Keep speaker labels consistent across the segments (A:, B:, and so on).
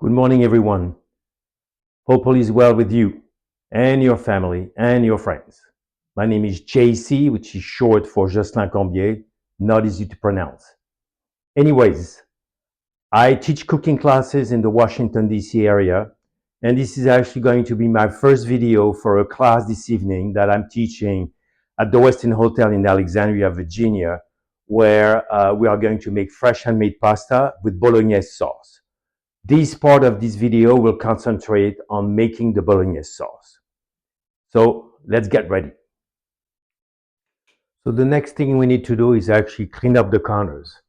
A: Good morning, everyone. Hope all is well with you and your family and your friends. My name is JC, which is short for Jocelyn Cambier, not easy to pronounce. Anyways, I teach cooking classes in the Washington, D.C. area, and this is actually going to be my first video for a class this evening that I'm teaching at the Westin Hotel in Alexandria, Virginia, where we are going to make fresh handmade pasta with Bolognese sauce. This part of this video will concentrate on making the Bolognese sauce. So let's get ready. So the next thing we need to do is actually clean up the counters.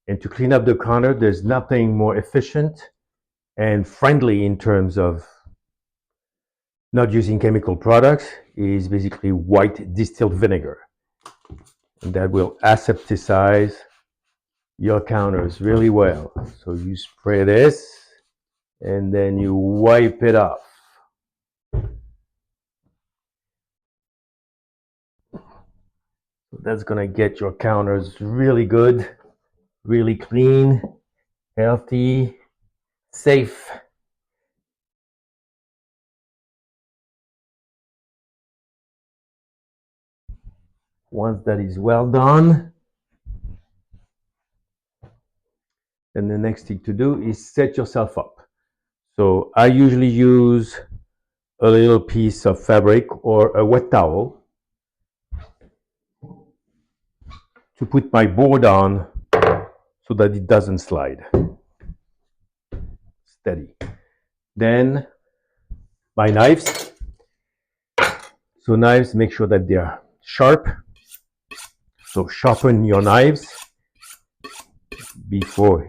A: And to clean up the counter, there's nothing more efficient and friendly in terms of not using chemical products is basically white distilled vinegar. And that will asepticize your counters really well. So you spray this and then you wipe it off. That's gonna get your counters really good, really clean, healthy, safe. Once that is well done, then the next thing to do is set yourself up. So I usually use a little piece of fabric or a wet towel to put my board on so that it doesn't slide. Steady. Then my knives. So knives, make sure that they are sharp. So sharpen your knives before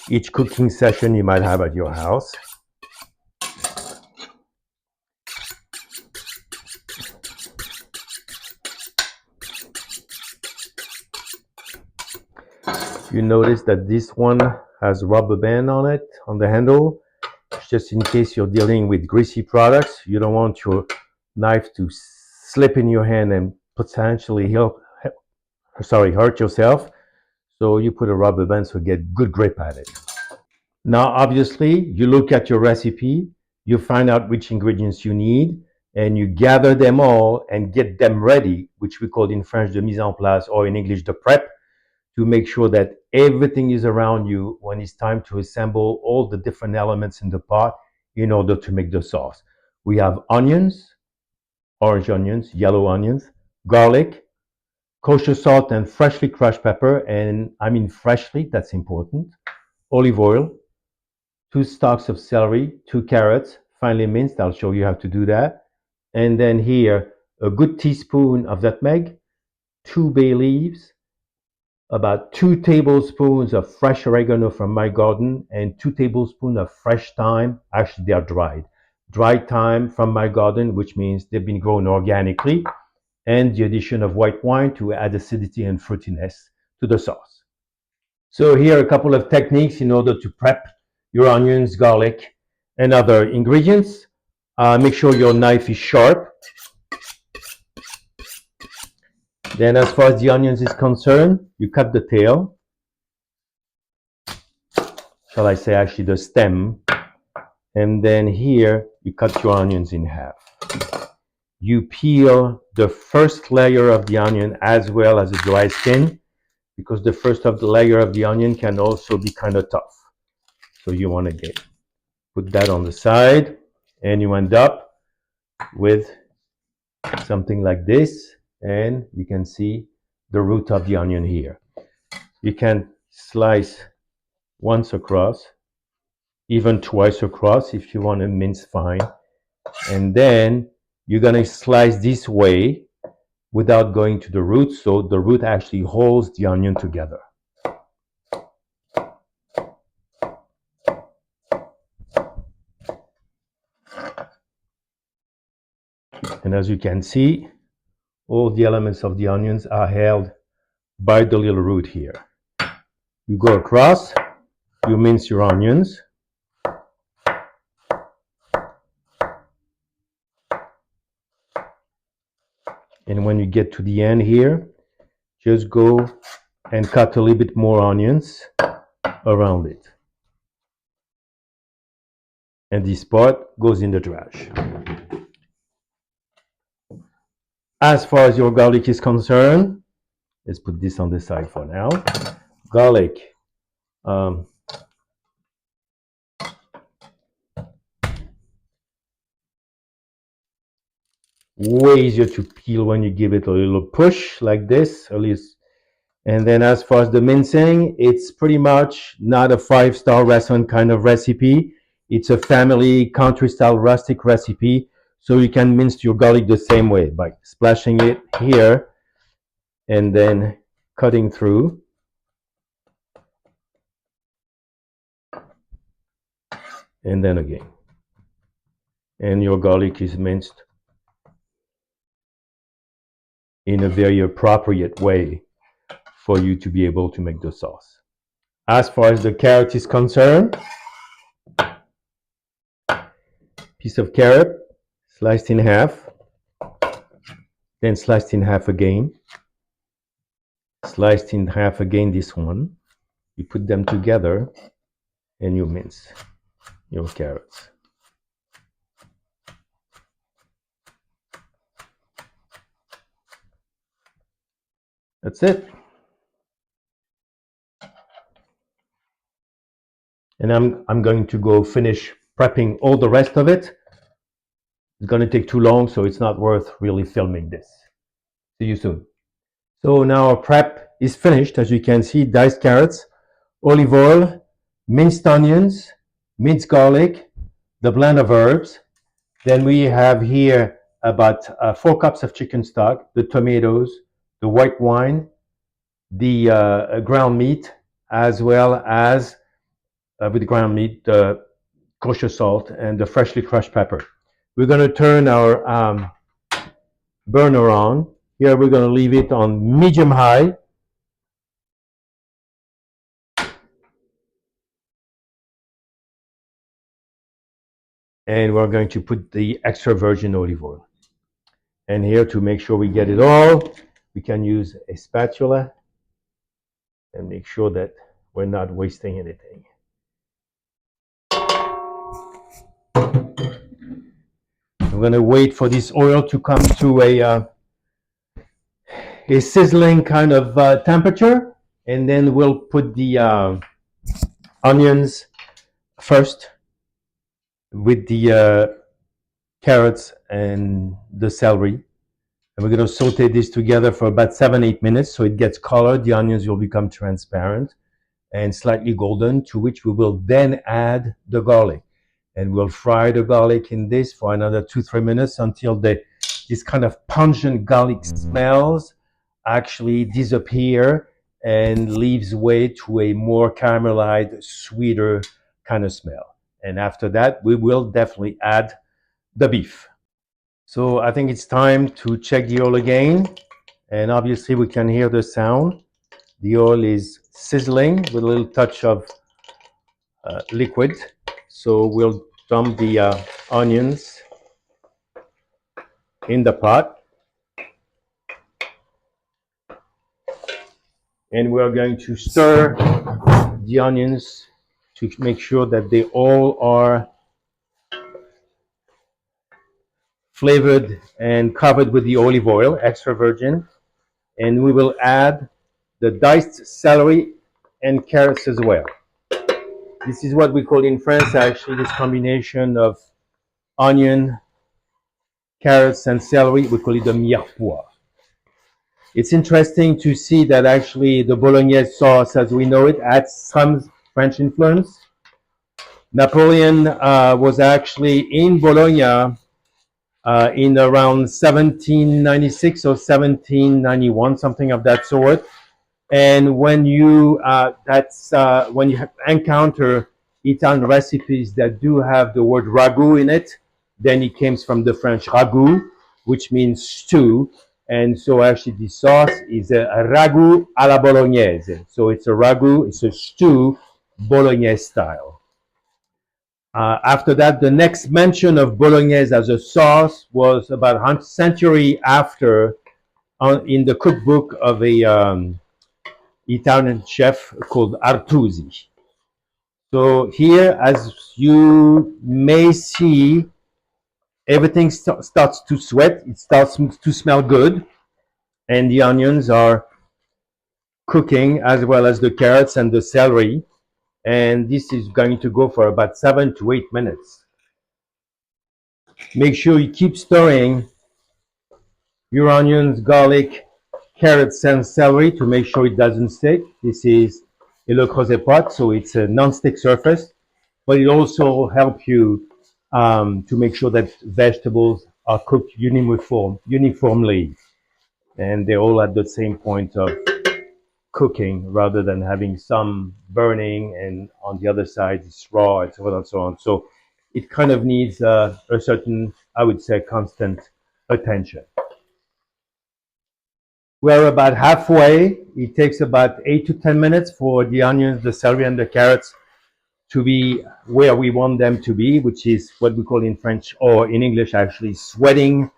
A: each cooking session you might have at your house. You notice that this one has a rubber band on it, on the handle, just in case you're dealing with greasy products. You don't want your knife to slip in your hand and potentially hurt yourself. So you put a rubber band so you get good grip at it. Now, obviously, you look at your recipe, you find out which ingredients you need, and you gather them all and get them ready, which we call in French the mise en place, or in English the prep, to make sure that everything is around you when it's time to assemble all the different elements in the pot in order to make the sauce. We have onions, orange onions, yellow onions, garlic, kosher salt and freshly crushed pepper, and I mean freshly, that's important, olive oil, 2 stalks of celery, 2 carrots, finely minced, I'll show you how to do that, and then here, a good teaspoon of nutmeg, 2 bay leaves, about 2 tablespoons of fresh oregano from my garden, and 2 tablespoons of fresh thyme. Actually, they are dried thyme from my garden, which means they've been grown organically, and the addition of white wine to add acidity and fruitiness to the sauce. So here are a couple of techniques in order to prep your onions, garlic, and other ingredients. Make sure your knife is sharp. Then as far as the onions is concerned, you cut the tail. Shall I say actually the stem. And then here, you cut your onions in half. You peel the first layer of the onion as well as the dry skin, because the first of the layer of the onion can also be kind of tough. So you want to put that on the side, and you end up with something like this. And you can see the root of the onion here. You can slice once across, even twice across if you want to mince fine. And then you're going to slice this way without going to the root, so the root actually holds the onion together. And as you can see, all the elements of the onions are held by the little root here. You go across, you mince your onions. And when you get to the end here, just go and cut a little bit more onions around it. and this part goes in the trash. As far as your garlic is concerned, let's put this on the side for now. Garlic. Way easier to peel when you give it a little push like this, at least. And then as far as the mincing, it's pretty much not a five-star restaurant kind of recipe. It's a family country-style rustic recipe. So you can mince your garlic the same way by splashing it here and then cutting through. And then again. And your garlic is minced in a very appropriate way for you to be able to make the sauce. As far as the carrot is concerned, piece of carrot sliced in half, then sliced in half again, sliced in half again this one. You put them together and you mince your carrots. That's it. And I'm going to go finish prepping all the rest of it. It's going to take too long, so it's not worth really filming this. See you soon. So now our prep is finished. As you can see, diced carrots, olive oil, minced onions, minced garlic, the blend of herbs. Then we have here about 4 cups of chicken stock, the tomatoes, the white wine, the ground meat, as well as with the ground meat, the kosher salt and the freshly crushed pepper. We're going to turn our burner on. Here we're going to leave it on medium high. And we're going to put the extra virgin olive oil. And here, to make sure we get it all, we can use a spatula and make sure that we're not wasting anything. I'm going to wait for this oil to come to a sizzling kind of temperature, and then we'll put the onions first with the carrots and the celery. And we're going to saute this together for about 7-8 minutes so it gets colored. The onions will become transparent and slightly golden, to which we will then add the garlic. And we'll fry the garlic in this for another 2-3 minutes until this kind of pungent garlic smells actually disappear and leaves way to a more caramelized, sweeter kind of smell. And after that, we will definitely add the beef. So I think it's time to check the oil again. And obviously we can hear the sound. The oil is sizzling with a little touch of liquid. So we'll dump the onions in the pot. And we're going to stir the onions to make sure that they all are flavored and covered with the olive oil, extra virgin. And we will add the diced celery and carrots as well. This is what we call in France, actually, this combination of onion, carrots, and celery. We call it the mirepoix. It's interesting to see that actually the Bolognese sauce, as we know it, adds some French influence. Napoleon was actually in Bologna in around 1796 or 1791, something of that sort. And when you when you encounter Italian recipes that do have the word ragu in it, then it comes from the French ragout, which means stew. And so actually the sauce is a ragu alla bolognese. So it's a ragu, it's a stew, Bolognese style. After that, the next mention of Bolognese as a sauce was about a century after in the cookbook of a Italian chef called Artusi. So here, as you may see, everything starts to sweat. It starts to smell good, and the onions are cooking as well as the carrots and the celery. And this is going to go for about 7 to 8 minutes. Make sure you keep stirring your onions, garlic, carrots, and celery to make sure it doesn't stick. This is a Le Creuset pot, so it's a non-stick surface, but it also helps you to make sure that vegetables are cooked uniformly, and they're all at the same point of cooking rather than having some burning and on the other side it's raw and so on and so on. So it kind of needs a certain, I would say, constant attention. We're about halfway. It takes about 8 to 10 minutes for the onions, the celery, and the carrots to be where we want them to be, which is what we call in French or in English actually sweating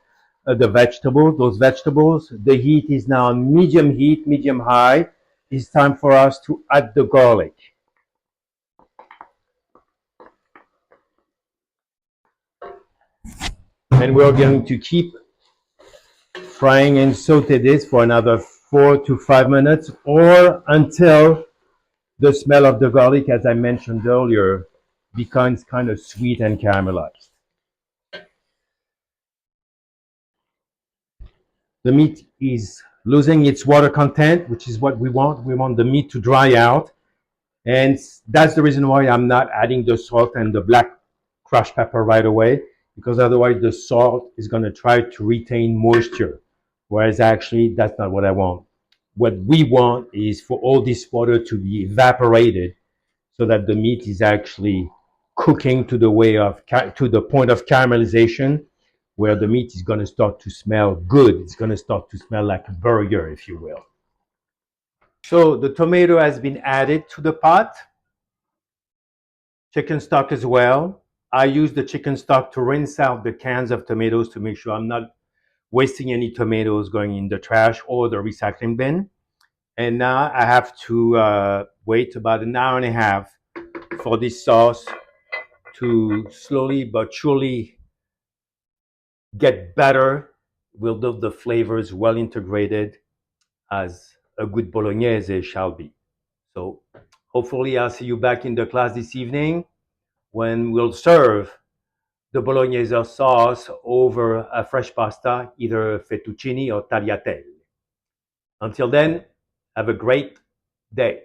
A: the vegetables, those vegetables. The heat is now medium heat, medium high. It's time for us to add the garlic. And we're going to keep frying and saute this for another 4 to 5 minutes or until the smell of the garlic, as I mentioned earlier, becomes kind of sweet and caramelized. The meat is losing its water content, which is what we want. We want the meat to dry out. And that's the reason why I'm not adding the salt and the black crushed pepper right away, because otherwise the salt is going to try to retain moisture. Whereas actually, that's not what I want. What we want is for all this water to be evaporated so that the meat is actually cooking to the point of caramelization, where the meat is going to start to smell good. It's going to start to smell like a burger, if you will. So the tomato has been added to the pot. Chicken stock as well. I use the chicken stock to rinse out the cans of tomatoes to make sure I'm not wasting any tomatoes going in the trash or the recycling bin. And now I have to wait about an hour and a half for this sauce to slowly but surely get better. We'll build the flavors well integrated as a good Bolognese shall be. So hopefully I'll see you back in the class this evening when we'll serve the Bolognese sauce over a fresh pasta, either fettuccine or tagliatelle. Until then, have a great day.